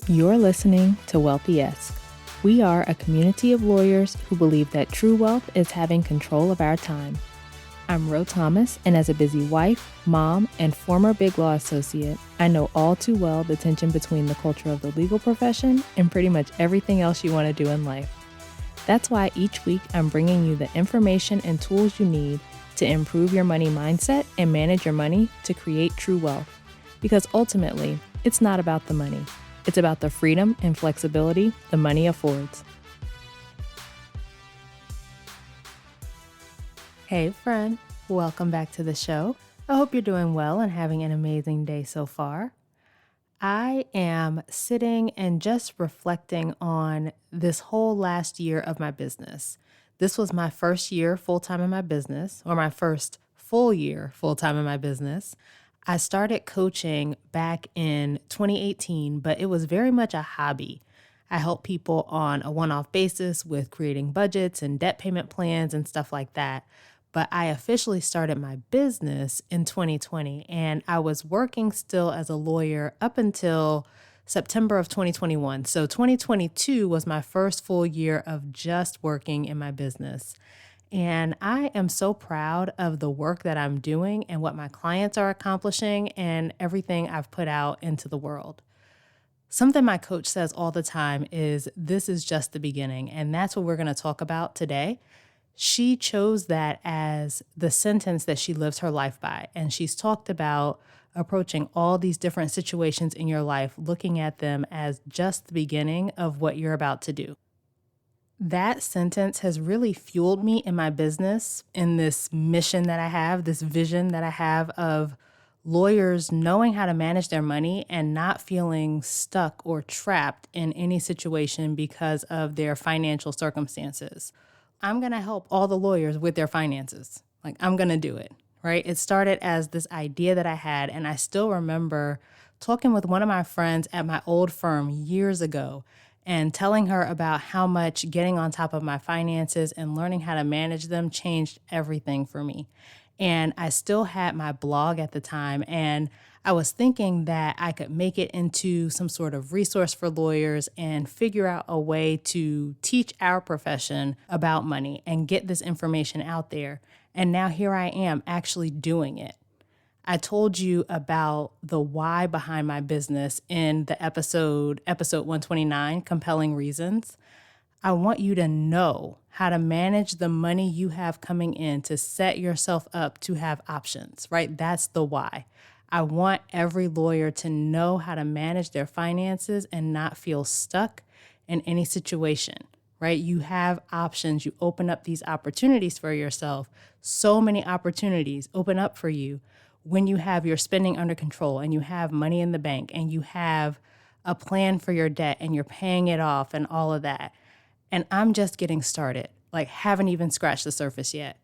You're listening to Wealthy-esque. We are a community of lawyers who believe that true wealth is having control of our time. I'm Ro Thomas, and as a busy wife, mom, and former Big Law associate, I know all too well the tension between the culture of the legal profession and pretty much everything else you want to do in life. That's why each week I'm bringing you the information and tools you need to improve your money mindset and manage your money to create true wealth. Because ultimately, it's not about the money. It's about the freedom and flexibility the money affords. Hey friend, welcome back to the show. I hope you're doing well and having an amazing day so far. I am sitting and just reflecting on this whole last year of my business. This was my first year full-time in my business, or my first full year full-time in my business. I started coaching back in 2018, but it was very much a hobby. I help people on a one-off basis with creating budgets and debt payment plans and stuff like that. But I officially started my business in 2020, and I was working still as a lawyer up until September of 2021. So 2022 was my first full year of just working in my business. And I am so proud of the work that I'm doing and what my clients are accomplishing and everything I've put out into the world. Something my coach says all the time is, this is just the beginning. And that's what we're going to talk about today. She chose that as the sentence that she lives her life by. And she's talked about approaching all these different situations in your life, looking at them as just the beginning of what you're about to do. That sentence has really fueled me in my business, in this mission that I have, this vision that I have of lawyers knowing how to manage their money and not feeling stuck or trapped in any situation because of their financial circumstances. I'm going to help all the lawyers with their finances. I'm going to do it, right? It started as this idea that I had, and I still remember talking with one of my friends at my old firm years ago and telling her about how much getting on top of my finances and learning how to manage them changed everything for me. And I still had my blog at the time, and I was thinking that I could make it into some sort of resource for lawyers and figure out a way to teach our profession about money and get this information out there. And now here I am actually doing it. I told you about the why behind my business in the episode 129, Compelling Reasons. I want you to know how to manage the money you have coming in to set yourself up to have options, right? That's the why. I want every lawyer to know how to manage their finances and not feel stuck in any situation, right? You have options. You open up these opportunities for yourself. So many opportunities open up for you when you have your spending under control and you have money in the bank and you have a plan for your debt and you're paying it off and all of that. And I'm just getting started, haven't even scratched the surface yet.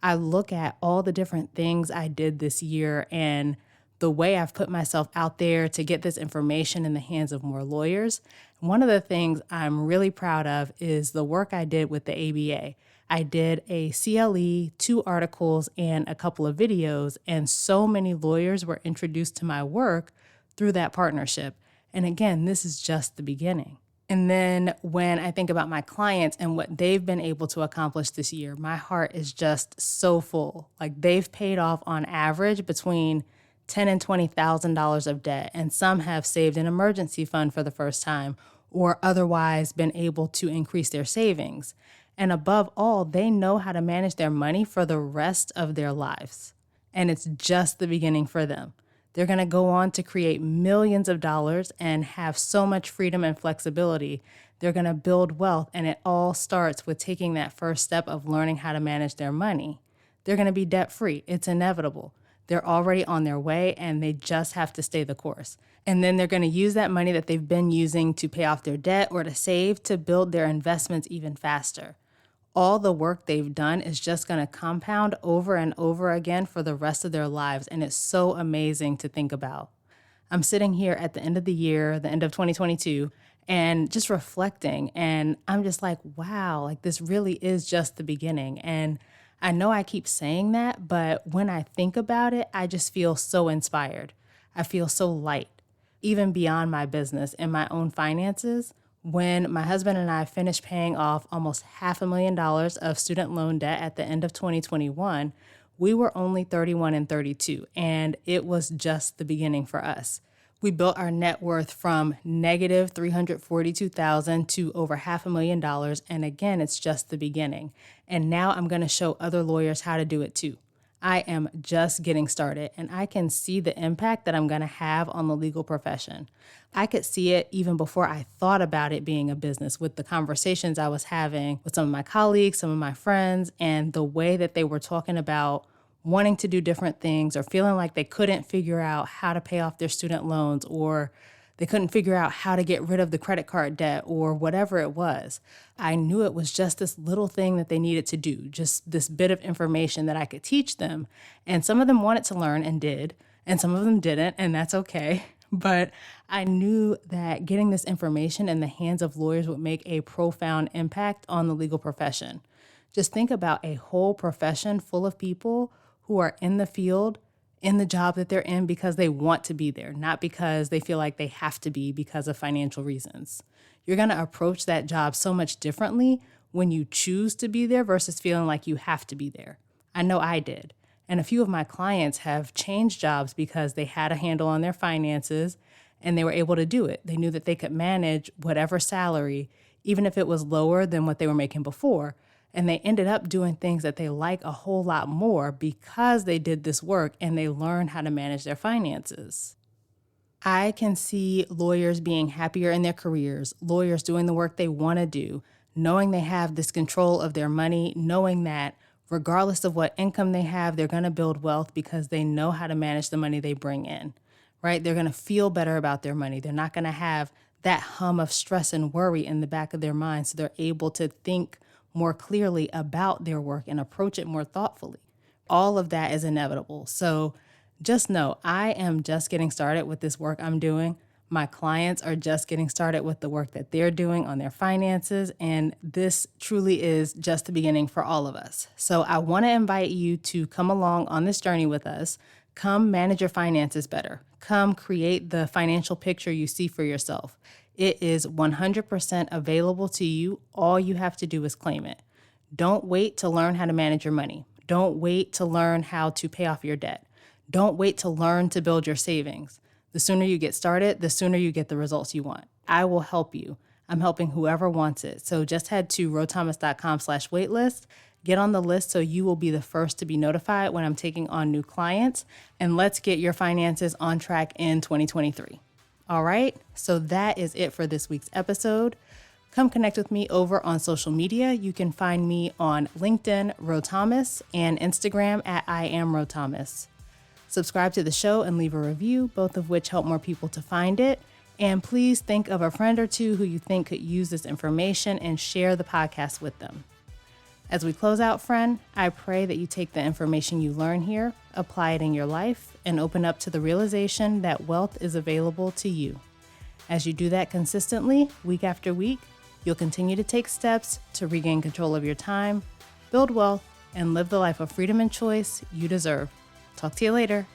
I look at all the different things I did this year and the way I've put myself out there to get this information in the hands of more lawyers. One of the things I'm really proud of is the work I did with the ABA. I did a CLE, 2 articles, and a couple of videos, and so many lawyers were introduced to my work through that partnership. And again, this is just the beginning. And then when I think about my clients and what they've been able to accomplish this year, my heart is just so full. They've paid off on average between $10,000 and $20,000 of debt, and some have saved an emergency fund for the first time or otherwise been able to increase their savings. And above all, they know how to manage their money for the rest of their lives. And it's just the beginning for them. They're going to go on to create millions of dollars and have so much freedom and flexibility. They're going to build wealth, and it all starts with taking that first step of learning how to manage their money. They're going to be debt-free. It's inevitable. They're already on their way, and they just have to stay the course. And then they're going to use that money that they've been using to pay off their debt or to save to build their investments even faster. All the work they've done is just going to compound over and over again for the rest of their lives, and it's so amazing to think about. I'm sitting here at the end of the year, the end of 2022, and just reflecting, and I'm just like, wow, this really is just the beginning. And I know I keep saying that, but when I think about it, I just feel so inspired. I feel so light. even beyond my business and my own finances. When my husband and I finished paying off almost $500,000 of student loan debt at the end of 2021, we were only 31 and 32, and it was just the beginning for us. We built our net worth from negative $342,000 to over $500,000, and again, it's just the beginning. And now I'm going to show other lawyers how to do it too. I am just getting started, and I can see the impact that I'm going to have on the legal profession. I could see it even before I thought about it being a business, with the conversations I was having with some of my colleagues, some of my friends, and the way that they were talking about wanting to do different things or feeling like they couldn't figure out how to pay off their student loans, or they couldn't figure out how to get rid of the credit card debt, or whatever it was. I knew it was just this little thing that they needed to do, just this bit of information that I could teach them. And some of them wanted to learn and did, and some of them didn't, and that's okay. But I knew that getting this information in the hands of lawyers would make a profound impact on the legal profession. Just think about a whole profession full of people who are in the field, in the job that they're in because they want to be there, not because they feel like they have to be because of financial reasons. You're going to approach that job so much differently when you choose to be there versus feeling like you have to be there. I know I did. And a few of my clients have changed jobs because they had a handle on their finances and they were able to do it. They knew that they could manage whatever salary, even if it was lower than what they were making before. And they ended up doing things that they like a whole lot more because they did this work and they learned how to manage their finances. I can see lawyers being happier in their careers, lawyers doing the work they want to do, knowing they have this control of their money, knowing that regardless of what income they have, they're going to build wealth because they know how to manage the money they bring in, right? They're going to feel better about their money. They're not going to have that hum of stress and worry in the back of their mind, so they're able to think more clearly about their work and approach it more thoughtfully. All of that is inevitable. So just know I am just getting started with this work I'm doing. My clients are just getting started with the work that they're doing on their finances, and this truly is just the beginning for all of us. So I want to invite you to come along on this journey with us. Come manage your finances better. Come create the financial picture you see for yourself. It is 100% available to you. All you have to do is claim it. Don't wait to learn how to manage your money. Don't wait to learn how to pay off your debt. Don't wait to learn to build your savings. The sooner you get started, the sooner you get the results you want. I will help you. I'm helping whoever wants it. So just head to rothomas.com/waitlist. Get on the list so you will be the first to be notified when I'm taking on new clients. And let's get your finances on track in 2023. All right, so that is it for this week's episode. Come connect with me over on social media. You can find me on LinkedIn, Ro Thomas, and Instagram at I am Ro Thomas. Subscribe to the show and leave a review, both of which help more people to find it. And please think of a friend or two who you think could use this information and share the podcast with them. As we close out, friend, I pray that you take the information you learn here, apply it in your life, and open up to the realization that wealth is available to you. As you do that consistently, week after week, you'll continue to take steps to regain control of your time, build wealth, and live the life of freedom and choice you deserve. Talk to you later.